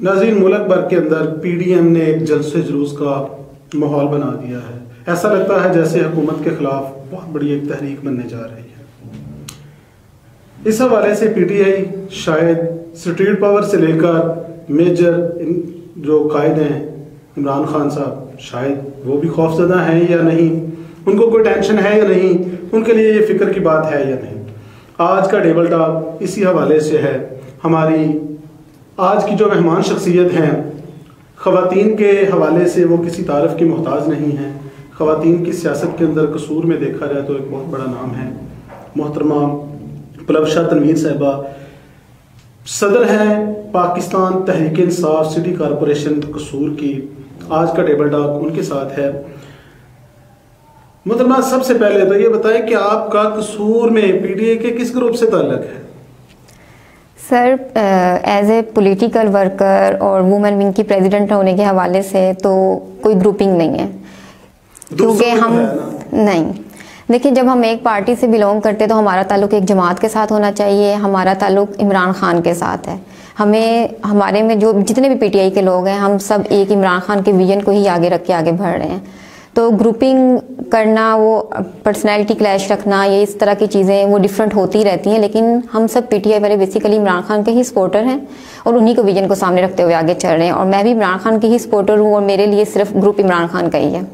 नाज़रीन, मुल्क भर के अंदर पीडीएम ने एक जलसे जुलूस का माहौल बना दिया है। ऐसा लगता है जैसे हुकूमत के खिलाफ बहुत बड़ी एक तहरीक बनने जा रही है। इस हवाले से पीटीआई शायद स्ट्रीट पावर से लेकर मेजर जो कायद हैं इमरान खान साहब, शायद वो भी खौफजदा हैं या नहीं, उनको कोई टेंशन है या नहीं, उनके लिए ये फिक्र की बात है या नहीं। आज का टेबल टॉक इसी हवाले से है। हमारी आज की जो मेहमान शख्सियत हैं, ख़वातीन के हवाले से वो किसी तारीफ़ की मोहताज नहीं हैं। ख़वातीन की सियासत के अंदर कसूर में देखा जाए तो एक बहुत बड़ा नाम है। मोहतरमा पलवशा तनवीर साहिबा सदर हैं पाकिस्तान तहरीक इंसाफ सिटी कॉरपोरेशन कसूर की। आज का टेबल टॉक उनके साथ है। मोहतरमा, सबसे पहले तो ये बताएं कि आपका कसूर में पीटीआई के किस ग्रुप से ताल्लुक है? Sir, as a political worker और वुमेन विंग की प्रेसिडेंट होने के हवाले से तो कोई ग्रुपिंग नहीं है, क्योंकि हम नहीं। देखिए, जब हम एक पार्टी से बिलोंग करते तो हमारा ताल्लुक एक जमात के साथ होना चाहिए। हमारा ताल्लुक इमरान खान के साथ है। हमारे में जो जितने भी पीटीआई के लोग हैं, हम सब एक इमरान खान के विजन को ही आगे रख के आगे बढ़ रहे हैं। तो ग्रुपिंग करना, वो पर्सनैलिटी क्लैश रखना, ये इस तरह की चीज़ें वो डिफरेंट होती रहती हैं, लेकिन हम सब पीटीआई वाले बेसिकली इमरान खान के ही सपोर्टर हैं और उन्हीं को विजन को सामने रखते हुए आगे चल रहे हैं। और मैं भी इमरान खान की ही सपोर्टर हूँ और मेरे लिए सिर्फ ग्रुप इमरान खान का ही है।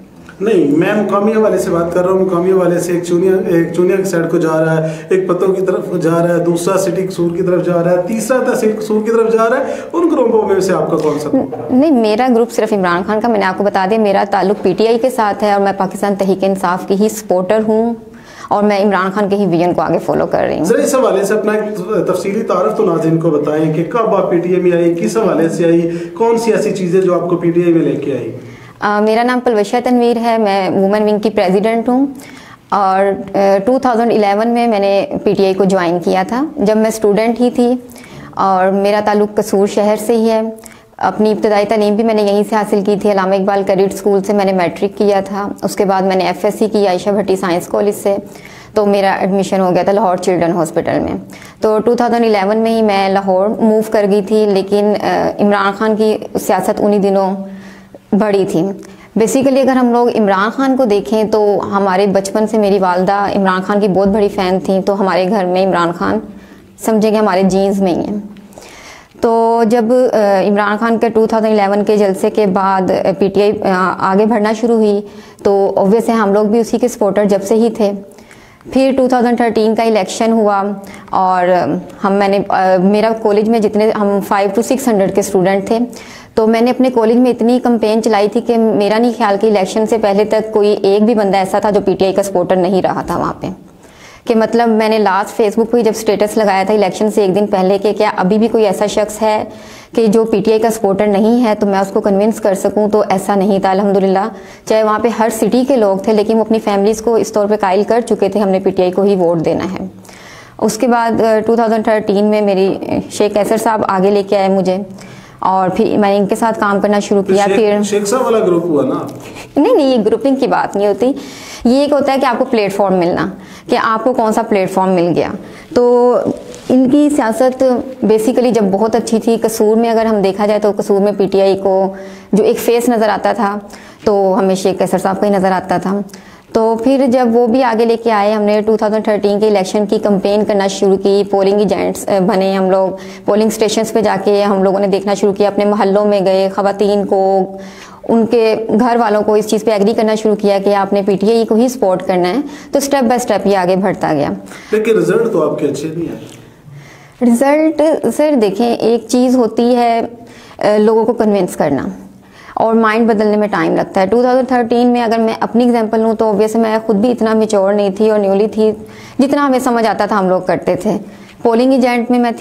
नहीं, मैं मुकामी हवाले से बात कर रहा हूँ। मुकामी हवाले से एक चूनिया की साइड को जा रहा है, एक पत्तों की तरफ जा रहा है, दूसरा सिटी कसूर की तरफ जा रहा है, तीसरा तहसील कसूर की तरफ जा रहा है। उन ग्रुपों में से आपका कौन सा? नहीं, मेरा ग्रुप सिर्फ इमरान खान का। मैंने आपको बता दिया, मेरा ताल्लुक पीटीआई के साथ है और मैं पाकिस्तान तहरीक इंसाफ की ही सपोर्टर हूँ और मैं इमरान खान के ही विजन को आगे फॉलो कर रही हूँ। इस हवाले से अपना एक तफसीली तारफ तो नाज़रीन को बताएं कि कब आप पीटीआई में आई, किस हवाले से आई, कौन सी ऐसी चीज़ें जो आपको पीटीआई में लेके आई? मेरा नाम पलवशा तनवीर है। मैं वुमेन विंग की प्रेसिडेंट हूँ और 2011 में मैंने पीटीआई को ज्वाइन किया था, जब मैं स्टूडेंट ही थी। और मेरा ताल्लुक कसूर शहर से ही है। अपनी इब्तदाई तालीम भी मैंने यहीं से हासिल की थी। अल्लामा इकबाल कैडेट स्कूल से मैंने मैट्रिक किया था। उसके बाद मैंने एफएससी की आयशा भट्टी साइंस कॉलेज से। तो मेरा एडमिशन हो गया था लाहौर चिल्ड्रन हॉस्पिटल में। तो 2011 में ही मैं लाहौर मूव कर गई थी, लेकिन इमरान खान की सियासत उन्हीं दिनों बड़ी थी। बेसिकली अगर हम लोग इमरान खान को देखें तो हमारे बचपन से मेरी वालदा इमरान खान की बहुत बड़ी फ़ैन थी। तो हमारे घर में इमरान खान समझेंगे हमारे जीन्स में ही हैं। तो जब इमरान खान के 2011 के जलसे के बाद पीटीआई आगे बढ़ना शुरू हुई तो ऑब्वियस है हम लोग भी उसी के सपोर्टर जब से ही थे। फिर 2013 का इलेक्शन हुआ और मेरा कॉलेज में जितने हम 500 to 600 के स्टूडेंट थे, तो मैंने अपने कॉलेज में इतनी कैंपेन चलाई थी कि मेरा नहीं ख्याल कि इलेक्शन से पहले तक कोई एक भी बंदा ऐसा था जो पीटीआई का सपोर्टर नहीं रहा था वहाँ पे। कि मतलब मैंने लास्ट फेसबुक पे जब स्टेटस लगाया था इलेक्शन से एक दिन पहले कि क्या अभी भी कोई ऐसा शख्स है कि जो पीटीआई का सपोर्टर नहीं है, तो मैं उसको कन्विंस कर सकूं, तो ऐसा नहीं था अल्हम्दुलिल्लाह। चाहे वहाँ पे हर सिटी के लोग थे, लेकिन वो अपनी फैमिलीज़ को इस तौर पे कायल कर चुके थे हमने पीटीआई को ही वोट देना है। उसके बाद 2013 में मेरी शेख कैसर साहब आगे लेके आए मुझे और फिर मैंने इनके साथ काम करना शुरू किया। फिर शेख साहब वाला ग्रुप हुआ ना? नहीं, ये ग्रुपिंग की बात नहीं होती। ये एक होता है कि आपको प्लेटफॉर्म मिलना, कि आपको कौन सा प्लेटफॉर्म मिल गया। तो इनकी सियासत बेसिकली जब बहुत अच्छी थी, कसूर में अगर हम देखा जाए तो कसूर में पीटीआई को जो एक फेस नज़र आता था तो हमें शेख कैसर साहब का ही नज़र आता था। तो फिर जब वो भी आगे लेके आए, हमने 2013 के इलेक्शन की कैंपेन करना शुरू की। पोलिंग एजेंट्स बने हम लोग। पोलिंग स्टेशंस पे जाके हम लोगों ने देखना शुरू किया, अपने मोहल्लों में गए, ख़वातीन को, उनके घर वालों को इस चीज़ पे एग्री करना शुरू किया कि आपने पीटीआई को ही सपोर्ट करना है। तो स्टेप बाय स्टेप ये आगे बढ़ता गया। लेकिन रिजल्ट तो आपके अच्छे नहीं आए। रिजल्ट सर देखें, एक चीज़ होती है लोगों को कन्विंस करना और माइंड बदलने में टाइम लगता है। 2013 में अगर मैं अपनी एग्जांपल लूँ तो ऑब्वियस मैं खुद भी इतना मैच्योर नहीं थी और न्यूली थी। जितना हमें समझ आता था हम लोग करते थे। पोलिंग एजेंट में मैं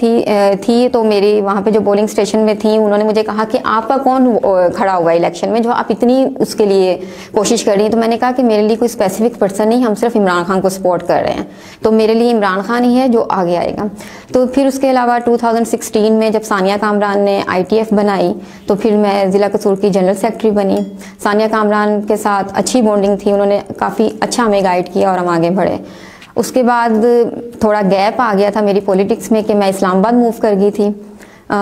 थी तो मेरी वहाँ पे जो पोलिंग स्टेशन में थी, उन्होंने मुझे कहा कि आपका कौन खड़ा हुआ इलेक्शन में जो आप इतनी उसके लिए कोशिश कर रही हैं। तो मैंने कहा कि मेरे लिए कोई स्पेसिफिक पर्सन नहीं, हम सिर्फ इमरान खान को सपोर्ट कर रहे हैं, तो मेरे लिए इमरान खान ही है जो आगे आएगा। तो फिर उसके अलावा 2016 में जब सानिया कामरान ने ITF बनाई तो फिर मैं ज़िला कसूर की जनरल सेक्रेटरी बनी। सानिया कामरान के साथ अच्छी बॉन्डिंग थी, उन्होंने काफ़ी अच्छा हमें गाइड किया और हम आगे बढ़े। उसके बाद थोड़ा गैप आ गया था मेरी पॉलिटिक्स में कि मैं इस्लामाबाद मूव कर गई थी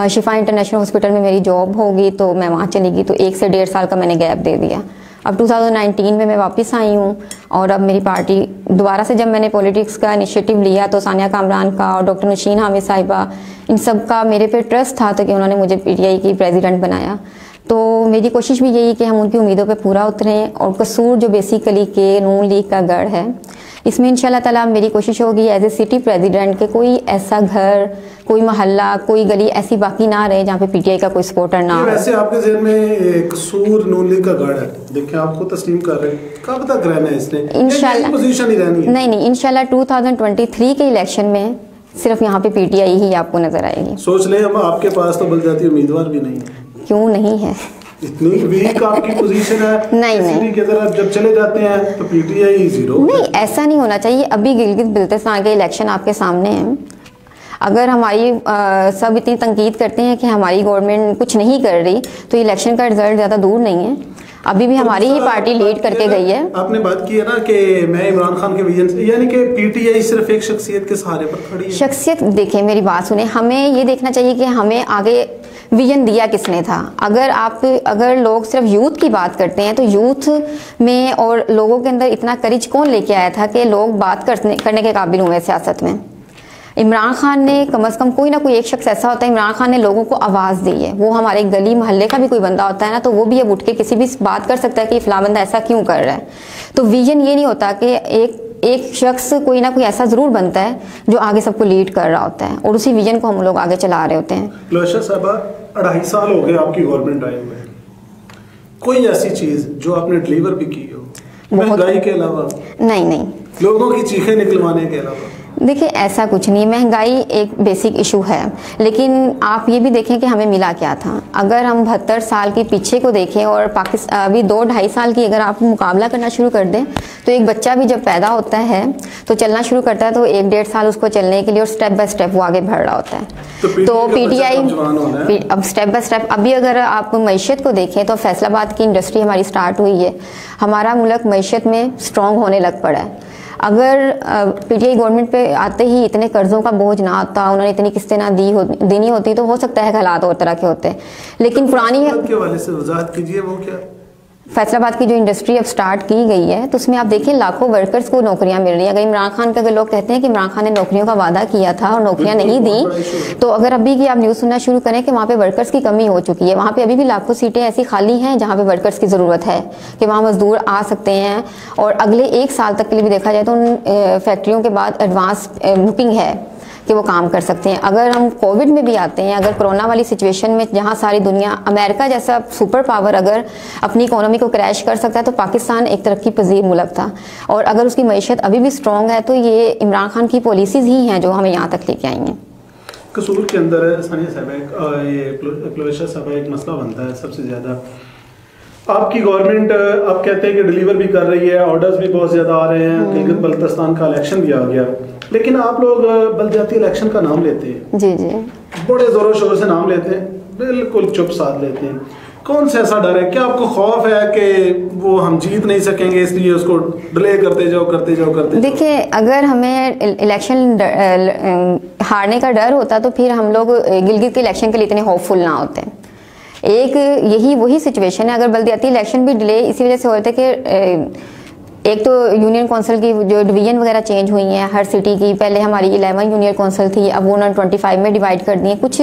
शिफा इंटरनेशनल हॉस्पिटल में मेरी जॉब होगी तो मैं वहाँ चली गई, तो 1 से 1.5 साल का मैंने गैप दे दिया। अब 2019 में मैं वापस आई हूँ और अब मेरी पार्टी दोबारा से, जब मैंने पॉलिटिक्स का इनिशिएटिव लिया तो सानिया कामरान का और डॉक्टर नशीन हामिद साहिबा, इन सब का मेरे पे ट्रस्ट था, तो कि उन्होंने मुझे पीटीआई की प्रेसिडेंट बनाया। तो मेरी कोशिश भी यही कि हम उनकी उम्मीदों पे पूरा उतरें, और कसूर जो बेसिकली के नून लीग का गढ़ है, इसमें इंशाल्लाह ताला मेरी कोशिश होगी एज ए सिटी प्रेसिडेंट के कोई ऐसा घर, कोई मोहल्ला, कोई गली ऐसी बाकी ना रहे जहाँ पे पीटीआई का कोई सपोर्टर ना हो। वैसे आपके ज़हन में कसूर नून लीग का गढ़ है, देखिए आपको तस्लीम कर रहे हैं, कब तक रहना है इसने? इंशाल्लाह पोजीशन ही रहनी है। नहीं, इंशाल्लाह 2023 के इलेक्शन में सिर्फ यहाँ पे पीटीआई ही आपको नजर आएगी। सोच लें, हम आपके पास तो बलदाती उम्मीदवार भी नहीं है। क्यों नहीं है? इतनी वीक आपकी पोजीशन है। नहीं की तरफ जब चले जाते हैं तो पीटीआई जीरो। नहीं, ऐसा नहीं होना चाहिए। अभी गिलगित बिल्तिस्तान के इलेक्शन आपके सामने हैं। अगर हमारी सब इतनी तंकीद करते हैं कि हमारी गवर्नमेंट कुछ नहीं कर रही, तो इलेक्शन का रिजल्ट ज़्यादा दूर नहीं है। अभी भी हमारी ही पार्टी लीड करके गई है। आपने बात की है ना कि मैं इमरान खान के विजन से, यानी कि पीटीआई सिर्फ एक शख्सियत के सहारे पर खड़ी है। शख्सियत देखें, मेरी बात सुने, हमें ये देखना चाहिए कि हमें आगे विजन दिया किसने था। अगर लोग सिर्फ यूथ की बात करते हैं तो यूथ में और लोगों के अंदर इतना करेज कौन लेके आया था कि लोग बात करने के काबिल हुए सियासत में? इमरान खान ने, कम से कम कोई ना कोई एक शख्स ऐसा होता है, इमरान खान ने लोगों को आवाज़ दी है। वो हमारे गली मोहल्ले का भी कोई बंदा होता है ना, तो वो भी अब उठ के किसी भी बात कर सकता है कि फलां बंदा ऐसा क्यों कर रहा है। तो विजन ये नहीं होता कि एक शख्स कोई ना कोई ऐसा ज़रूर बनता है जो आगे सबको लीड कर रहा होता है, और उसी विजन को हम लोग आगे चला रहे होते हैं। लोशा साहबा, 2.5 साल हो गए आपकी गवर्नमेंट आए हुए, कोई ऐसी चीज़ जो आपने डिलीवर भी की हो महंगाई के अलावा? नहीं, लोगों की चीखें निकलवाने के अलावा? देखिए, ऐसा कुछ नहीं। महंगाई एक बेसिक इशू है, लेकिन आप ये भी देखें कि हमें मिला क्या था। अगर हम 72 साल के पीछे को देखें और पाकिस्तान अभी 2-2.5 साल की अगर आप मुकाबला करना शुरू कर दें, तो एक बच्चा भी जब पैदा होता है तो चलना शुरू करता है, तो 1-1.5 साल उसको चलने के लिए, और स्टेप बाय स्टेप वो आगे बढ़ रहा होता है। तो पीटीआई अब स्टेप बाय स्टेप, अभी अगर आप मईशत को देखें तो फैसलाबाद की इंडस्ट्री हमारी स्टार्ट हुई है। हमारा मुल्क मईशत में स्ट्रॉन्ग होने लग पड़ा है। अगर पीटीआई गवर्नमेंट पे आते ही इतने कर्जों का बोझ ना आता, उन्होंने इतनी किस्तें ना देनी होती, तो हो सकता है कि हालात और तरह के होते। लेकिन पुरानी के हवाले से वजाहत कीजिए, वो क्या? फैसलाबाद की जो इंडस्ट्री अब स्टार्ट की गई है, तो उसमें आप देखें लाखों वर्कर्स को नौकरियां मिल रही हैं। अगर इमरान खान का, अगर लोग कहते हैं कि इमरान खान ने नौकरियों का वादा किया था और नौकरियां नहीं दी, तो अगर अभी की आप न्यूज़ सुनना शुरू करें कि वहाँ पे वर्कर्स की कमी हो चुकी है। वहाँ पे अभी भी लाखों सीटें ऐसी खाली हैं जहाँ पे वर्कर्स की ज़रूरत है कि वहाँ मजदूर आ सकते हैं, और अगले 1 साल तक के लिए भी देखा जाए तो उन फैक्ट्रियों के बाद एडवांस बुकिंग है कि वो काम कर सकते हैं। अगर हम कोविड में भी आते हैं, अगर कोरोना वाली सिचुएशन में जहां सारी दुनिया, अमेरिका जैसा सुपर पावर अगर अपनी इकोनॉमी को क्रैश कर सकता है, तो पाकिस्तान एक तरक्की पजीर मुल्क था, और अगर उसकी मईशत अभी भी स्ट्रॉन्ग है, तो ये इमरान खान की पॉलिसीज ही हैं जो हमें यहाँ तक लेके आई हैं। कसूर के अंदर सानिया साहब, ये क्लोशा साहब, एक मसला बनता है सबसे ज़्यादा। आपकी गवर्नमेंट अब कहते हैं कि डिलीवर भी कर रही है, ऑर्डर्स भी बहुत ज़्यादा आ रहे हैं, गिलगित बल्तिस्तान का इलेक्शन भी आ गया, लेकिन आप लोग बलदियाती इलेक्शन का नाम लेते हैं, जी, बड़े ज़ोरों शोर से नाम लेते हैं, बिल्कुल चुप साध लेते हैं। कौन सा ऐसा डर है? क्या आपको खौफ है कि वो हम जीत नहीं सकेंगे, इसलिए उसको डिले करते जाओ? देखिए, अगर हमें इलेक्शन हारने का डर होता तो फिर हम लोग गिलगित के इलेक्शन के लिए इतने होपफुल ना होते। एक वही सिचुएशन है। अगर बल्दियाती इलेक्शन भी डिले इसी वजह से होते कि एक तो यूनियन काउंसिल की जो डिवीजन वगैरह चेंज हुई हैं हर सिटी की। पहले हमारी 11 यूनियन काउंसिल थी, अब वो उन्होंने 25 में डिवाइड कर दी है। कुछ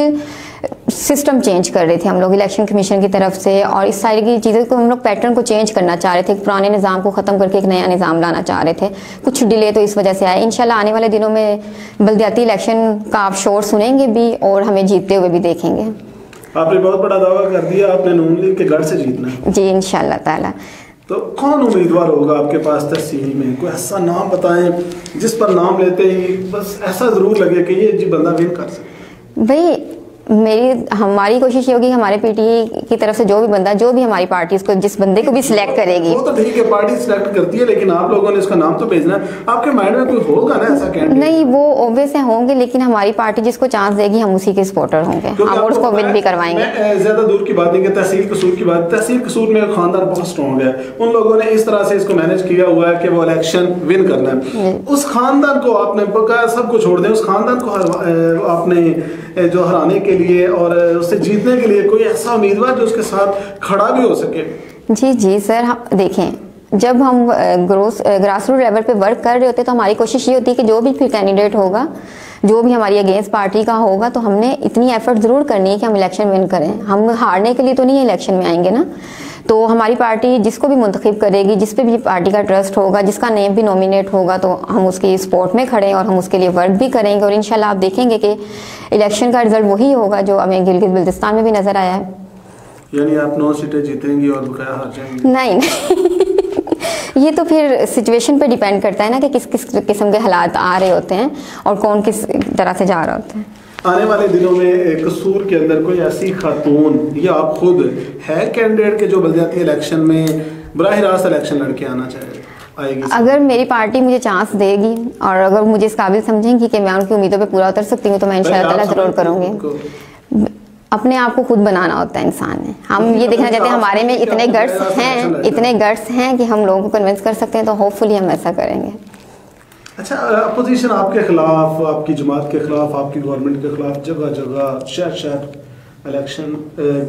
सिस्टम चेंज कर रहे थे हम लोग इलेक्शन कमीशन की तरफ से, और इस सारी की चीज़ों को हम लोग पैटर्न को चेंज करना चाह रहे थे। पुराने निज़ाम को ख़त्म करके एक नया निज़ाम लाना चाह रहे थे। कुछ डिले तो इस वजह से आया। इंशाल्लाह आने वाले दिनों में बल्दियाती इलेक्शन का आप शोर सुनेंगे भी और हमें जीतते हुए भी देखेंगे। आपने बहुत बड़ा दावा कर दिया, आपने नून लीग के गढ़ से जीतना है। जी, इंशाल्लाह ताला। तो कौन उम्मीदवार होगा आपके पास तहसील में? कोई ऐसा नाम बताएं जिस पर नाम लेते ही बस ऐसा जरूर लगे कि ये जी बंदा विन कर सकता। भाई, हमारी कोशिश ये होगी हमारे पीटीआई की तरफ से जो भी बंदा, जो भी हमारी पार्टी उसको जिस बंदे को भी सिलेक्ट करेगी, वो तो ठीक है, पार्टी सिलेक्ट करती है, लेकिन आप लोगों ने इसका नाम तो भेजना है। आपके माइंड में कोई होगा ना ऐसा कैंडिडेट? नहीं, वो ऑब्वियस होंगे, लेकिन हमारी पार्टी जिसको चांस देगी हम उसी के सपोर्टर होंगे, हम उसको विन भी करवाएंगे। मैं ज्यादा दूर की बात नहीं, तहसील कसूर की बात। तहसील कसूर में खानदान बहुत स्ट्रॉन्ग है, उन लोगों ने इस तरह से इसको मैनेज किया हुआ है कि वो इलेक्शन विन करना है। उस खानदान को आपने सब कुछ छोड़ दें, उस खानदान को आपने जो हराने के के लिए और उससे जीतने के लिए कोई ऐसा उम्मीदवार जो उसके साथ खड़ा भी हो सके? जी जी सर, देखें जब हम ग्रास रूट लेवल पे वर्क कर रहे होते हैं तो हमारी कोशिश ये होती है कि जो भी फिर कैंडिडेट होगा, जो भी हमारी अगेंस्ट पार्टी का होगा, तो हमने इतनी एफर्ट ज़रूर करनी है कि हम इलेक्शन विन करें। हम हारने के लिए तो नहीं इलेक्शन में आएंगे ना। तो हमारी पार्टी जिसको भी मुंतखब करेगी, जिस पे भी पार्टी का ट्रस्ट होगा, जिसका नेम भी नॉमिनेट होगा, तो हम उसकी सपोर्ट में खड़े हैं और हम उसके लिए वर्क भी करेंगे। और इंशाल्लाह आप देखेंगे कि इलेक्शन का रिजल्ट वही होगा जो हमें गिलगित बिल्तिस्तान में भी नजर आया है। यानी आप 9 सीटें जीतेंगी और बकाया हार जाएंगी? नहीं ये तो फिर सिचुएशन पे डिपेंड करता है ना कि किस किस किस्म के हालात आ रहे होते हैं और कौन किस तरह से जा रहा होता है। आने वाले दिनों में कसूर के अंदर कोई ऐसी खातून या आप खुद है कैंडिडेट के जो बलदियाती इलेक्शन में बराह रास्त इलेक्शन लड़के आना आएगी? अगर मेरी पार्टी मुझे चांस देगी और अगर मुझे इस काबिल समझेंगी कि मैं उनकी उम्मीदों पे पूरा उतर सकती हूँ तो मैं इंशाअल्लाह जरूर करूँगी। अपने आप को खुद बनाना होता है इंसान ने। हम ये देखना चाहते हैं हमारे में इतने गट्स हैं कि हम लोगों को कन्विंस कर सकते हैं, तो होपफुली हम ऐसा करेंगे। अच्छा, अपोजिशन आपके खिलाफ, आपकी जमात के खिलाफ, आपकी गवर्नमेंट के खिलाफ जगह जगह शहर इलेक्शन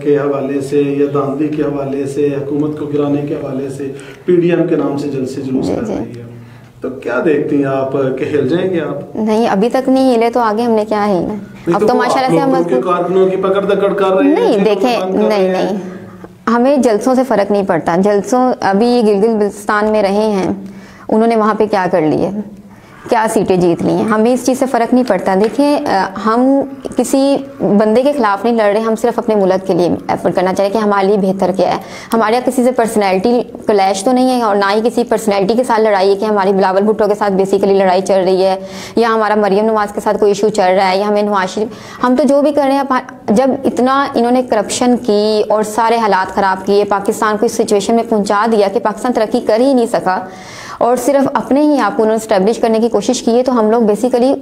के हवाले से या धांधली के हवाले से, हुकूमत को गिराने के हवाले से पीडीएम के नाम से जलसे जुलूस कर रही है, तो क्या देखती हैं आप कि हिल जाएंगे आप? नहीं, अभी तक नहीं हिले तो आगे हमने क्या हिलना। अब तो माशाल्लाह से हम कारकुनों की पकड़ दकड़ कर रहे हैं। नहीं देखें, नहीं हमें जलसों से फर्क नहीं पड़ता। जलसों अभी गिलगित बिल्तिस्तान में रहे हैं, उन्होंने वहाँ पे क्या कर लिया, क्या सीटें जीत ली हैं, हमें इस चीज़ से फ़र्क नहीं पड़ता। देखिए हम किसी बंदे के खिलाफ नहीं लड़ रहे, हम सिर्फ अपने मुल्क के लिए एफर्ट करना चाहिए कि हमारे लिए बेहतर क्या है। हमारे यहाँ किसी से पर्सनैलिटी क्लैश तो नहीं है और ना ही किसी पर्सनैलिटी के साथ लड़ाई है कि हमारी बिलावल भुट्टो के साथ बेसिकली लड़ाई चल रही है या हमारा मरियम नवाज के साथ कोई इशू चल रहा है या हमें नवाज शरीफ। हम तो जो भी कर रहे हैं, जब इतना इन्होंने करप्शन की और सारे हालात ख़राब किए, पाकिस्तान को इस सिचुएशन में पहुँचा दिया कि पाकिस्तान तरक्की कर ही नहीं सका और सिर्फ अपने ही आप उन्होंने स्टैब्लिश करने की कोशिश की है, तो हम लोग बेसिकली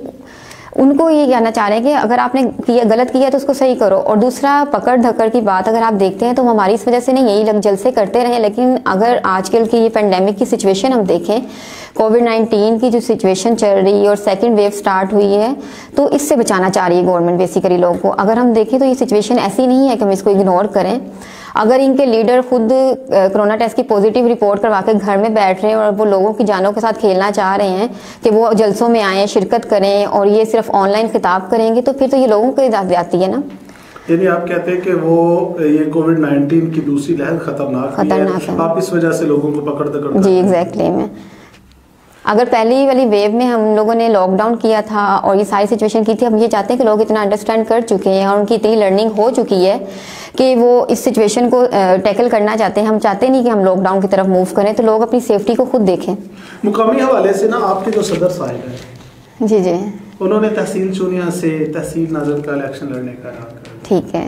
उनको ये कहना चाह रहे हैं कि अगर आपने गलत किया तो उसको सही करो। और दूसरा, पकड़ धक्कड़ की बात अगर आप देखते हैं तो हमारी इस वजह से नहीं, यही जलसे करते रहे, लेकिन अगर आजकल की ये पेंडेमिक की सिचुएशन हम देखें, कोविड-19 की जो सिचुएशन चल रही है और सेकंड वेव स्टार्ट हुई है, तो इससे बचाना चाह रही है गवर्नमेंट बेसिकली लोगों को। अगर हम देखें तो ये सिचुएशन ऐसी नहीं है कि हम इसको इग्नोर करें। अगर इनके लीडर खुद कोरोना टेस्ट की पॉजिटिव रिपोर्ट करवा के घर में बैठ रहे हैं और वो लोगों की जानों के साथ खेलना चाह रहे हैं कि वो जलसों में आएँ, शिरकत करें और ये सिर्फ ऑनलाइन खिताब करेंगे, तो फिर तो ये लोगों को जाती है ना। यानी आप कहते हैं कि वो ये कोविड-19 की दूसरी लहर खतरनाक है, आप इस वजह से लोगों को पकड़ दकड़। जी एग्जैक्टली। मैं अगर पहली वाली वेव में हम लोगों ने लॉकडाउन किया था और ये सारी सिचुएशन की थी, हम ये चाहते हैं कि लोग इतना अंडरस्टैंड कर चुके हैं और उनकी इतनी लर्निंग हो चुकी है कि वो इस सिचुएशन को टैकल करना चाहते हैं। हम चाहते नहीं कि हम लॉकडाउन की तरफ मूव करें, तो लोग अपनी सेफ्टी को खुद देखें। मुकामी हवाले से ना, आपके जो सदर साहिब है, जी जी, उन्होंने तहसील चुनिया से तहसील नाज़र का इलेक्शन लड़ने का ऐलान कर, ठीक है,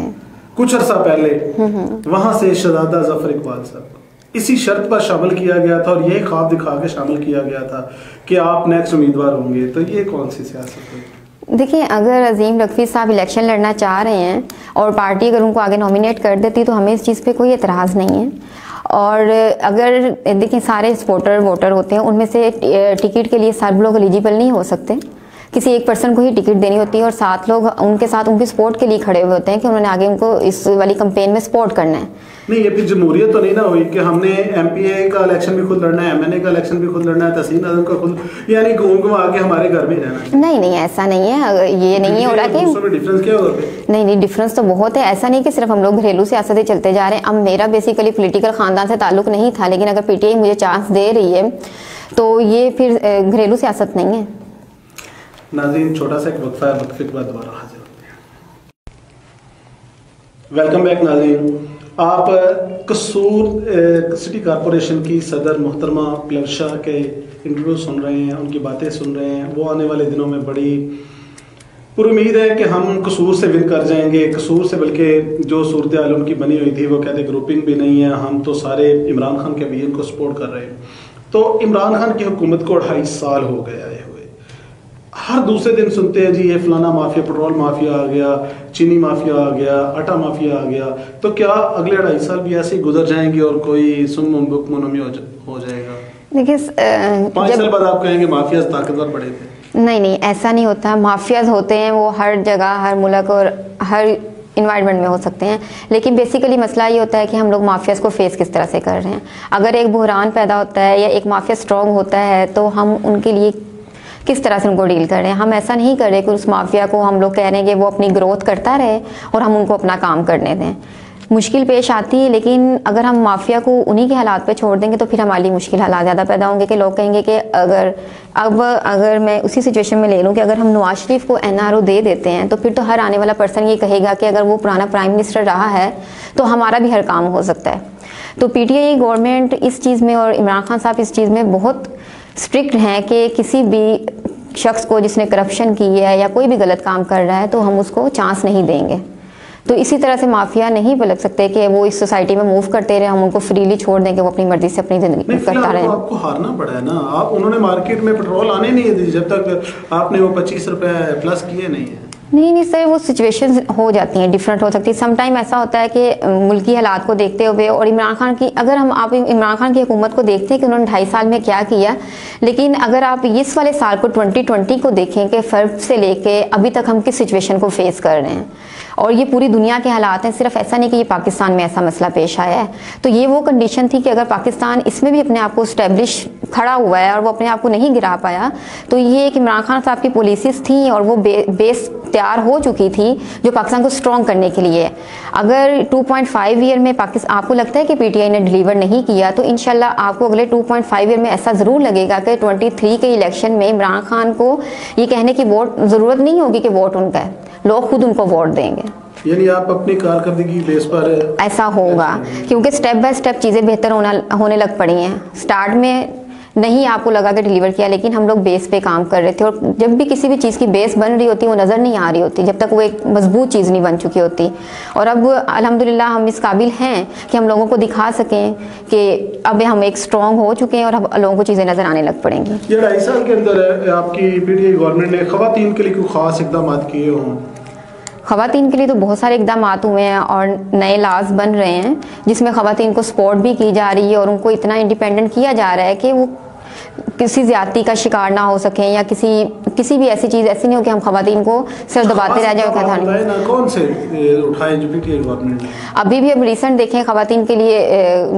कुछ अर्सा पहले वहां से शहजादा जफर इकबाल साहब इसी शर्त पर शामिल किया गया था और यही ख्वाब दिखा के शामिल किया गया था कि आप नेक्स्ट उम्मीदवार होंगे, तो ये कौन सी सियासत है? देखिए, अगर अजीम रफ़ी साहब इलेक्शन लड़ना चाह रहे हैं और पार्टी अगर उनको आगे नॉमिनेट कर देती तो हमें इस चीज़ पे कोई एतराज़ नहीं है। और अगर देखिए सारे सपोर्टर वोटर होते हैं, उनमें से टिकट के लिए सब लोग एलिजिबल नहीं हो सकते, किसी एक पर्सन को ही टिकट देनी होती है और 7 लोग उनके साथ उनकी सपोर्ट के लिए खड़े हुए होते हैं कि उन्होंने आगे उनको इस वाली कैंपेन में सपोर्ट करना है। नहीं, ये फिर जमहूरियत तो नहीं ना हुई कि हमने एमपीए का इलेक्शन भी खुद लड़ना है, एमएनए का इलेक्शन भी खुद लड़ना है, तहसील नाज़र का खुद, यानी घूम घुमा के हमारे घर में रहना है। नहीं नहीं, ऐसा नहीं है, ये नहीं हो रहा कि डिफरेंस क्या होगा? नहीं, डिफरेंस तो बहुत है। ऐसा नहीं कि सिर्फ हम लोग घरेलू सियासतें चलते जा रहे हैं। अब मेरा बेसिकली पॉलिटिकल खानदान से ताल्लुक नहीं था, लेकिन अगर पीटीआई मुझे चांस दे रही है तो ये फिर घरेलू सियासत नहीं है। नाज़रीन, छोटा सा एक वक्फा है, वक्फे के बाद दोबारा हाजिर होते हैं। वेलकम बैक नाज़रीन, आप कसूर सिटी कॉरपोरेशन की सदर मोहतरमा पलक शाह के इंटरव्यू सुन रहे हैं, उनकी बातें सुन रहे हैं। वो आने वाले दिनों में बड़ी उम्मीद है कि हम कसूर से विन कर जाएंगे। कसूर से बल्कि जो सूरत हाल उनकी बनी हुई थी, वो कहते ग्रुपिंग भी नहीं है, हम तो सारे इमरान खान के विजन को सपोर्ट कर रहे हैं। तो इमरान खान की हुकूमत को 2.5 साल हो गया है, हर दूसरे दिन सुनते हैं जी ये फलाना माफिया, पेट्रोल माफिया आ गया, चीनी माफिया आ गया, आटा माफिया आ गया। तो क्या अगले 2.5 साल भी ऐसे ही गुजर जाएंगे और कोई सुम बुक मुनमी हो जाएगा? देखिए 5 साल बाद आप कहेंगे माफिया ताकतवर बड़े थे। नहीं नहीं, ऐसा नहीं होता। माफियाज होते हैं वो हर जगह, हर मुल्क और हर इन्वायरमेंट में हो सकते हैं, लेकिन बेसिकली मसला ये होता है कि हम लोग माफियाज को फेस किस तरह से कर रहे हैं। अगर एक बहरान पैदा होता है या एक माफिया स्ट्रॉन्ग होता है तो हम उनके लिए किस तरह से उनको डील कर रहे हैं। हम ऐसा नहीं कर रहे कि उस माफिया को हम लोग कह रहे हैं कि वो अपनी ग्रोथ करता रहे और हम उनको अपना काम करने दें। मुश्किल पेश आती है, लेकिन अगर हम माफिया को उन्हीं के हालात पे छोड़ देंगे तो फिर हमारे लिए मुश्किल हालात ज़्यादा पैदा होंगे कि लोग कहेंगे कि अगर मैं उसी सिचुएशन में ले लूँ कि अगर हम नवाज शरीफ को NRO दे देते हैं तो फिर तो हर आने वाला पर्सन ये कहेगा कि अगर वो पुराना प्राइम मिनिस्टर रहा है तो हमारा भी हर काम हो सकता है। तो PTI गवर्नमेंट इस चीज़ में और इमरान खान साहब इस चीज़ में बहुत स्ट्रिक्ट हैं कि किसी भी शख्स को जिसने करप्शन की है या कोई भी गलत काम कर रहा है तो हम उसको चांस नहीं देंगे। तो इसी तरह से माफिया नहीं पलट सकते कि वो इस सोसाइटी में मूव करते रहे, हम उनको फ्रीली छोड़ दें कि वो अपनी मर्जी से अपनी जिंदगी करता रहे। आपको हारना पड़ा है ना, आप उन्होंने मार्केट में पेट्रोल आने नहीं दी जब तक आपने वो 25 रुपए प्लस किए नहीं है। नहीं सर, वो सिचुएशंस हो जाती हैं, डिफरेंट हो सकती है। समटाइम ऐसा होता है कि मुल्की हालात को देखते हुए और इमरान खान की, अगर हम आप इमरान खान की हुकूमत को देखते हैं कि उन्होंने 2.5 साल में क्या किया, लेकिन अगर आप इस वाले साल को 2020 को देखें कि फर्स्ट से लेके अभी तक हम किस सिचुएशन को फेस कर रहे हैं और ये पूरी दुनिया के हालात हैं, सिर्फ ऐसा नहीं कि ये पाकिस्तान में ऐसा मसला पेश आया है। तो ये वो कंडीशन थी कि अगर पाकिस्तान इसमें भी अपने आप को स्टैब्लिश खड़ा हुआ है और वो अपने आप को नहीं गिरा पाया, तो ये एक इमरान खान साहब की पॉलिसीज थी और वो बेस तैयार हो चुकी थी जो पाकिस्तान को स्ट्रॉन्ग करने के लिए। अगर 2.5 ईयर में पाकिस्तान आपको लगता है कि PTI ने डिलीवर नहीं किया तो इंशाल्लाह आपको अगले 2.5 ईयर में ऐसा ज़रूर लगेगा कि 23 के इलेक्शन में इमरान खान को ये कहने की वोट ज़रूरत नहीं होगी कि वोट उनका है, लोग खुद उनको वोट देंगे। यानी आप अपनी कारकर्दगी बेस पर ऐसा होगा, क्योंकि स्टेप बाय स्टेप चीज़ें बेहतर होने लग पड़ी हैं। स्टार्ट में नहीं आपको लगा कि डिलीवर किया, लेकिन हम लोग बेस पे काम कर रहे थे और जब भी किसी भी चीज़ की बेस बन रही होती वो नज़र नहीं आ रही होती जब तक वो एक मजबूत चीज़ नहीं बन चुकी होती। और अब अल्हम्दुलिल्लाह हम इस काबिल हैं कि हम लोगों को दिखा सकें कि अब हम एक स्ट्रॉन्ग हो चुके हैं और अब लोगों को चीज़ें नज़र आने लग पड़ेंगी। ये 2.5 साल के अंदर आपकी PTI गवर्नमेंट ने ख़वातीन के लिए कोई ख़ास इक़दाम किए हों? ख़वातीन के लिए तो बहुत सारे इक़दाम हुए हैं और नए लॉज बन रहे हैं जिसमें ख़वातीन को सपोर्ट भी की जा रही है और उनको इतना इंडिपेंडेंट किया जा रहा है कि वो किसी ज़्यादती का शिकार ना हो सकें या किसी भी ऐसी चीज़ ऐसी नहीं हो कि हम ख़वातीन को सिर्फ दबाते रह जाए। कौन से उठाए जो PTI गवर्नमेंट ने? अभी भी अब रिसेंट देखें, ख़वातीन के लिए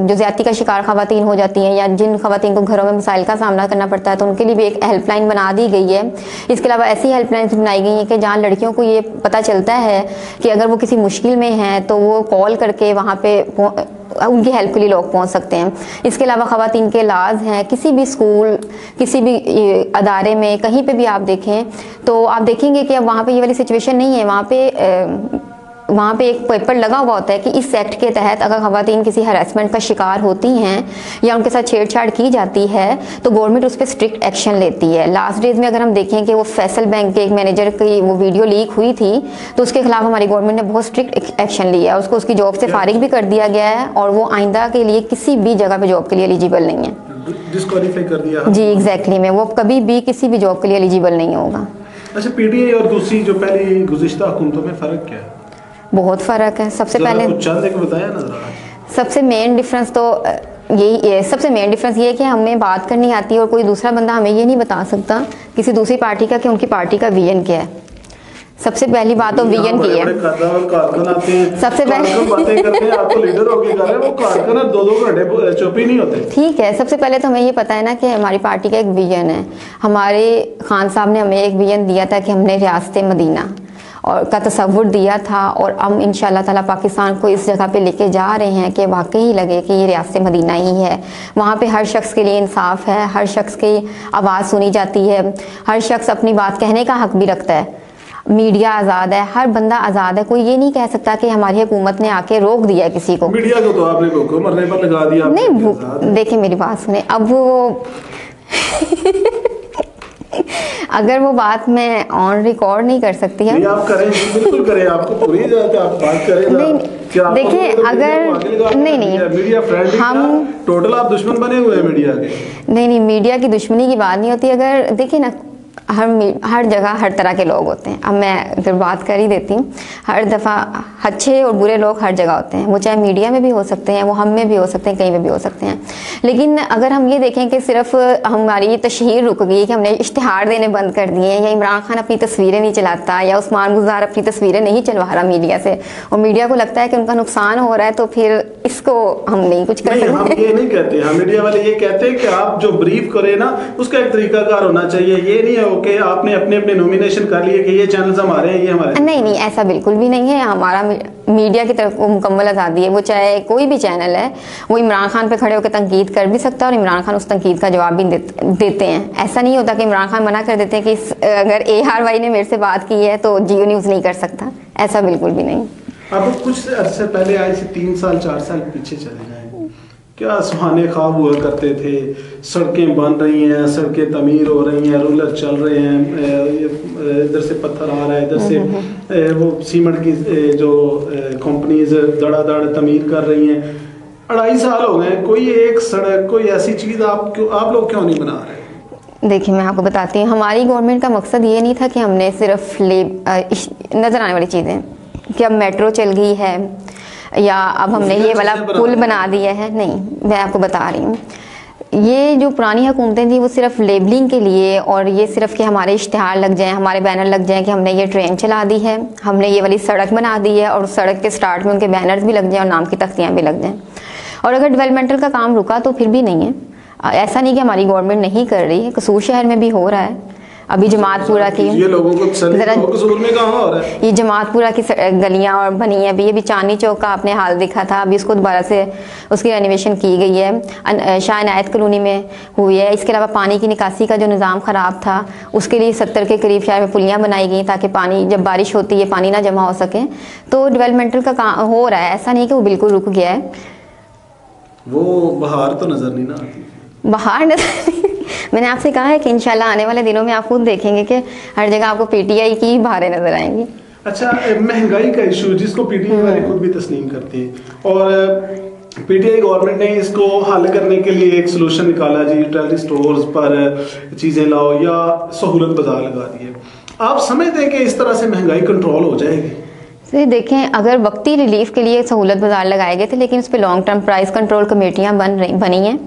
जो ज़्यादती का शिकार ख़वातीन हो जाती हैं या जिन ख़वातीन को घरों में मसाइल का सामना करना पड़ता है तो उनके लिए भी एक हेल्पलाइन बना दी गई है। इसके अलावा ऐसी हेल्पलाइन बनाई गई है कि जहाँ लड़कियों को ये पता चलता है कि अगर वो किसी मुश्किल में हैं तो वो कॉल करके वहाँ पे उनकी हेल्प के लिए लोग पहुंच सकते हैं। इसके अलावा ख़वातीन के लाज हैं, किसी भी स्कूल किसी भी अदारे में कहीं पे भी आप देखें तो आप देखेंगे कि अब वहाँ पे ये वाली सिचुएशन नहीं है। वहाँ पे एक पेपर लगा हुआ होता है कि इस एक्ट के तहत अगर ख़वातीन किसी हरासमेंट का शिकार होती हैं या उनके साथ छेड़छाड़ की जाती है तो गवर्नमेंट उस पर स्ट्रिक्ट एक्शन लेती है। लास्ट डेज में अगर हम देखें कि वो फैसल बैंक के एक मैनेजर की वो वीडियो लीक हुई थी तो उसके खिलाफ हमारी गवर्नमेंट ने बहुत स्ट्रिक्ट एक्शन लिया, उसको उसकी जॉब से फारिग भी कर दिया गया है और वो आइंदा के लिए किसी भी जगह पे जॉब के लिए एलिजिबल नहीं है। डिस्क्वालीफाई कर दिया जी, एग्जैक्टली में वो कभी भी किसी भी जॉब के लिए एलिजिबल नहीं होगा। अच्छा, PTI और दूसरी जो पहली गुज़िश्ता हुकूमतों में फ़र्क क्या है? बहुत फ़र्क है। सबसे पहले बताया ना, सबसे मेन डिफरेंस तो सबसे मेन डिफरेंस ये है कि हमें बात करनी आती है और कोई दूसरा बंदा हमें ये नहीं बता सकता किसी दूसरी पार्टी का कि उनकी पार्टी का विजन क्या है। सबसे पहली बात तो विजन की है। सबसे पहले बातें करते हैं, आपको लीडर होके कर रहे हैं, वो कारकुन 2-2 घंटे चुप ही नहीं होते। ठीक है, सबसे पहले तो हमें ये पता है ना कि हमारी पार्टी का एक विजन है। हमारे खान साहब ने हमें एक विजन दिया था कि हमने रियासत मदीना और का तसव्वुर दिया था और हम इंशाअल्लाह ताला पाकिस्तान को इस जगह पे लेके जा रहे हैं कि वाकई लगे कि ये रियासत मदीना ही है। वहाँ पे हर शख्स के लिए इंसाफ है, हर शख्स की आवाज़ सुनी जाती है, हर शख्स अपनी बात कहने का हक भी रखता है, मीडिया आज़ाद है, हर बंदा आज़ाद है। कोई ये नहीं कह सकता कि हमारी हुकूमत ने आके रोक दिया किसी को। मीडिया को तो आपने भूखे मरने पर लगा दिया। नहीं, देखिए मेरी बात सुने, अब वो अगर वो बात मैं ऑन रिकॉर्ड नहीं कर सकती है। आप करें, बिल्कुल करें, आपको पूरी इजाजत है, आप बात करें। नहीं देखिए, अगर नहीं मीडिया फ्रेंडली, हम टोटल आप दुश्मन बने हुए हैं मीडिया के। नहीं, मीडिया की दुश्मनी की बात नहीं होती। अगर देखिए ना, हर जगह हर तरह के लोग होते हैं। अब मैं अगर बात कर ही देती हूँ, हर दफ़ा अच्छे और बुरे लोग हर जगह होते हैं। वो चाहे मीडिया में भी हो सकते हैं, वो हम में भी हो सकते हैं, कहीं में भी हो सकते हैं। लेकिन अगर हम ये देखें कि सिर्फ हमारी तशहीर रुक गई कि हमने इश्तिहार देने बंद कर दिए, या इमरान खान अपनी तस्वीरें नहीं चलाता, या उस्मान गुजार अपनी तस्वीरें नहीं चलवा रहा मीडिया से, और मीडिया को लगता है कि उनका नुकसान हो रहा है, तो फिर इसको हम नहीं कुछ कर सकते। हम ये नहीं कहते, हम मीडिया वाले ये कहते हैं कि आप जो ब्रीफ करें ना, उसका एक तरीकाकार होना चाहिए। ये नहीं है कि आपने अपने अपने नॉमिनेशन कर लिए कि ये चैनल्स हमारे हैं, ये हमारे नहीं, ऐसा बिल्कुल भी नहीं है। हमारा मीडिया की तरफ मुकम्मल आज़ादी है। वो चाहे कोई भी चैनल है, वो इमरान खान पे खड़े होकर तनकीद कर भी सकता है, और इमरान खान उस तनकीद का जवाब भी देते हैं। ऐसा नहीं होता कि इमरान खान मना कर देते हैं कि अगर ARY ने मेरे से बात की है तो जियो न्यूज़ नहीं कर सकता, ऐसा बिल्कुल भी नहीं। अब कुछ अरसे पहले आए से 3 साल 4 साल पीछे चले जाए, क्या सुहाने ख्वाब हुआ करते थे। सड़कें बन रही हैं, सड़कें तमीर हो रही हैं, रोलर चल रहे हैं, इधर से पत्थर आ रहा है, इधर से वो सीमेंट की जो कंपनीज धड़ाधड़ तमीर कर रही हैं। 2.5 साल हो गए, कोई एक सड़क, कोई ऐसी चीज़ आप लोग क्यों नहीं बना रहे? देखिए, मैं आपको बताती हूँ, हमारी गवर्नमेंट का मकसद ये नहीं था कि हमने सिर्फ नज़र आने वाली चीज़ें कि अब मेट्रो चल गई है या अब हमने ये वाला पुल बना दिया है। नहीं, मैं आपको बता रही हूँ, ये जो पुरानी हुकूमतें थी वो सिर्फ लेबलिंग के लिए, और ये सिर्फ कि हमारे इश्तिहार लग जाएं, हमारे बैनर लग जाएं कि हमने ये ट्रेन चला दी है, हमने ये वाली सड़क बना दी है, और सड़क के स्टार्ट में उनके बैनर्स भी लग जाएं और नाम की तख्तियाँ भी लग जाएं। और अगर डेवलपमेंटल का काम रुका तो फिर भी नहीं है। ऐसा नहीं कि हमारी गवर्नमेंट नहीं कर रही है, कसूर शहर में भी हो रहा है। अभी जमातपुरा की ये लोगों को कसूर में कहाँ हो रहा है? ये जमातपुरा की गलियां और बनी है। अभी अभी चांदनी चौक का आपने हाल देखा था, अभी उसको दोबारा से उसकी रेनोवेशन की गई है। शाह इनायत कॉलोनी में हुई है। इसके अलावा पानी की निकासी का जो निज़ाम ख़राब था, उसके लिए 70 के करीब शहर में पुलियाँ बनाई गई ताकि पानी जब बारिश होती है पानी ना जमा हो सके। तो डेवलपमेंटल का काम हो रहा है, ऐसा नहीं कि वो बिल्कुल रुक गया है। वो बहार तो नज़र नहीं ना आती, बाहर नजर मैंने आपसे कहा है कि इंशाल्लाह आने वाले दिनों में आप खुद देखेंगे कि हर जगह आपको PTI की बहारें नजर आएंगी। अच्छा, महंगाई का इशू जिसको PTI वाले खुद भी तस्लीम करते हैं, और PTI गवर्नमेंट ने इसको हल करने के लिए एक सोल्यूशन निकाला जी, ट्रैली स्टोर्स पर चीज़ें लाओ या सहूलत बाजार लगा दिए। आप समझते हैं कि इस तरह से महंगाई कंट्रोल हो जाएगी? देखें, अगर वक्ती रिलीफ के लिए सहूलत बाजार लगाए गए थे, लेकिन उस पर लॉन्ग टर्म प्राइस कंट्रोल कमेटियां बनी हैं,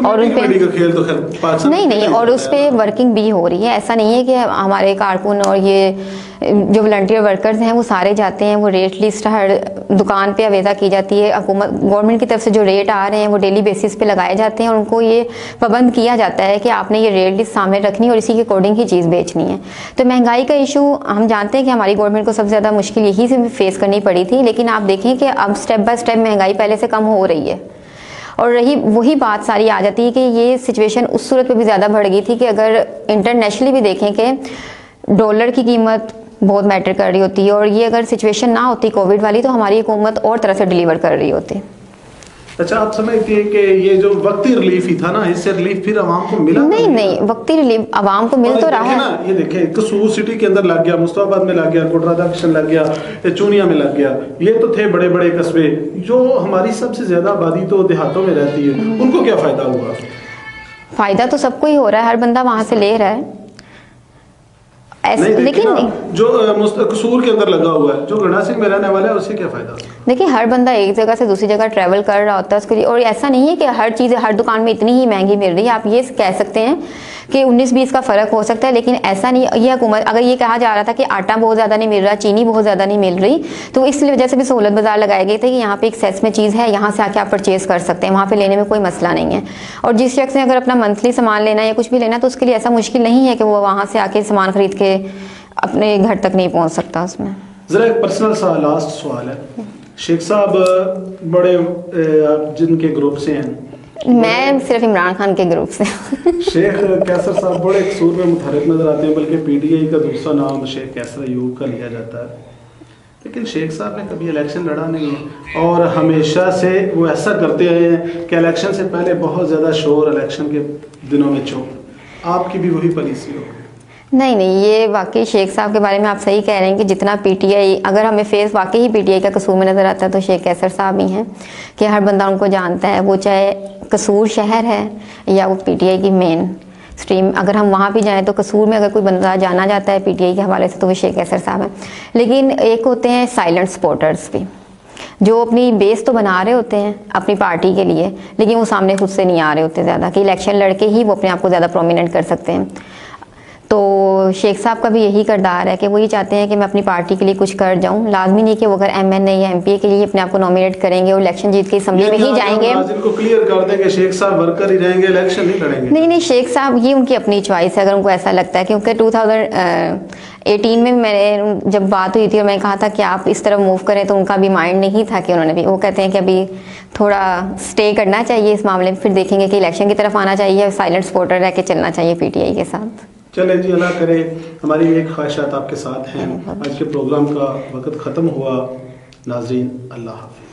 और उन पे तो नहीं, और उस पर वर्किंग भी हो रही है। ऐसा नहीं है कि हमारे कारकुन और ये जो वॉलंटियर वर्कर्स हैं वो सारे जाते हैं, वो रेट लिस्ट हर दुकान पे अवेजा की जाती है। हुकूमत गवर्नमेंट की तरफ से जो रेट आ रहे हैं वो डेली बेसिस पे लगाए जाते हैं, और उनको ये पाबंद किया जाता है कि आपने ये रेट लिस्ट सामने रखनी और इसी के अकॉर्डिंग ही चीज़ बेचनी है। तो महंगाई का इशू हम जानते हैं कि हमारी गवर्नमेंट को सबसे ज़्यादा मुश्किल यही से फेस करनी पड़ी थी, लेकिन आप देखें कि अब स्टेप बाय स्टेप महंगाई पहले से कम हो रही है। और वही बात सारी आ जाती है कि ये सिचुएशन उस सूरत पे भी ज़्यादा बढ़ गई थी कि अगर इंटरनेशनली भी देखें कि डॉलर की कीमत बहुत मैटर कर रही होती है, और ये अगर सिचुएशन ना होती कोविड वाली तो हमारी हुकूमत और तरह से डिलीवर कर रही होती। अच्छा, आप समझते हैं कि ये जो वक्ती रिलीफ ही था ना, इससे रिलीफ फिर आवाम को मिला? नहीं, वक्ती रिलीफ आवाम को मिल तो रहा है ना। ये देखें, कसूर सिटी के अंदर लग गया, मुस्तफाबाद में लग गया, कोटरादा लग गया, चूनिया में लग गया, ये तो थे बड़े बड़े कस्बे। जो हमारी सबसे ज्यादा आबादी तो देहातों में रहती है, उनको क्या फायदा हुआ? फायदा तो सबको ही हो रहा है, हर बंदा वहां से ले रहा है। लेकिन जो कसूर के अंदर लगा हुआ है, जो गणा सिंह में रहने वाला है, उससे क्या फायदा? देखिए, हर बंदा एक जगह से दूसरी जगह ट्रैवल कर रहा होता है उसके लिए, और ऐसा नहीं है कि हर चीज़ हर दुकान में इतनी ही महंगी मिल रही है। आप ये कह सकते हैं कि 19-20 का फ़र्क हो सकता है, लेकिन ऐसा नहीं। ये हुकूमत अगर ये कहा जा रहा था कि आटा बहुत ज़्यादा नहीं मिल रहा, चीनी बहुत ज़्यादा नहीं मिल रही, तो इसलिए वजह से भी सहूलत बाजार लगाए गए थे कि यहाँ पे एक सेस में चीज़ है, यहाँ से आके आप परचेज कर सकते हैं, वहाँ पे लेने में कोई मसला नहीं है। और जिस शख्स ने अगर अपना मंथली सामान लेना या कुछ भी लेना, तो उसके लिए ऐसा मुश्किल नहीं है कि वो वहाँ से आके सामान खरीद के अपने घर तक नहीं पहुँच सकता। उसमें ज़रा एक पर्सनल सा लास्ट सवाल है, शेख साहब बड़े जिनके ग्रुप से हैं, मैं सिर्फ इमरान खान के ग्रुप से शेख कैसर साहब बड़े कसूर में मुतहरक नजर आते हैं, बल्कि PTI का दूसरा नाम शेख कैसर अयूब का लिया जाता है। लेकिन शेख साहब ने कभी इलेक्शन लड़ा नहीं है, और हमेशा से वो ऐसा करते आए हैं कि इलेक्शन से पहले बहुत ज़्यादा शोर, इलेक्शन के दिनों में चुप। आपकी भी वही पॉलिसी हो? नहीं, ये वाकई शेख साहब के बारे में आप सही कह रहे हैं कि जितना PTI, अगर हमें फेस वाकई ही PTI का कसूर में नज़र आता है तो शेख कैसर साहब ही हैं, कि हर बंदा उनको जानता है, वो चाहे कसूर शहर है या वो PTI की मेन स्ट्रीम, अगर हम वहाँ भी जाएँ तो कसूर में अगर कोई बंदा जाना जाता है पीटीआई के हवाले से तो वो शेख कैसर साहब हैं। लेकिन एक होते हैं साइलेंट सपोर्टर्स भी, जो अपनी बेस तो बना रहे होते हैं अपनी पार्टी के लिए, लेकिन वो सामने खुद से नहीं आ रहे होते ज़्यादा, कि इलेक्शन लड़के ही वो अपने आप को ज़्यादा प्रोमिनेंट कर सकते हैं। तो शेख साहब का भी यही किरदार है कि वो ये चाहते हैं कि मैं अपनी पार्टी के लिए कुछ कर जाऊं। लाजमी नहीं कि वो अगर एमएनए या एमपीए के लिए अपने आप को नॉमिनेट करेंगे और इलेक्शन जीत के असम्बली में ही जाएंगे। को क्लियर कर देंगे शेख साहब वर्कर ही रहेंगे, इलेक्शन नहीं लड़ेंगे। नहीं, शेख साहब ये उनकी अपनी चॉइस है, अगर उनको ऐसा लगता है। क्योंकि 2018 में मैंने जब बात हुई थी और मैंने कहा था कि आप इस तरफ मूव करें, तो उनका भी माइंड नहीं था कि उन्होंने भी, वो कहते हैं कि अभी थोड़ा स्टे करना चाहिए इस मामले में, फिर देखेंगे कि इलेक्शन की तरफ आना चाहिए, साइलेंट सपोर्टर रह के चलना चाहिए पीटीआई के साथ। चले जी, अल्लाह करे। हमारी एक ख्वाहिशात आपके साथ हैं। आज के प्रोग्राम का वक्त ख़त्म हुआ। नाज़रीन, अल्लाह हाफ़िज़।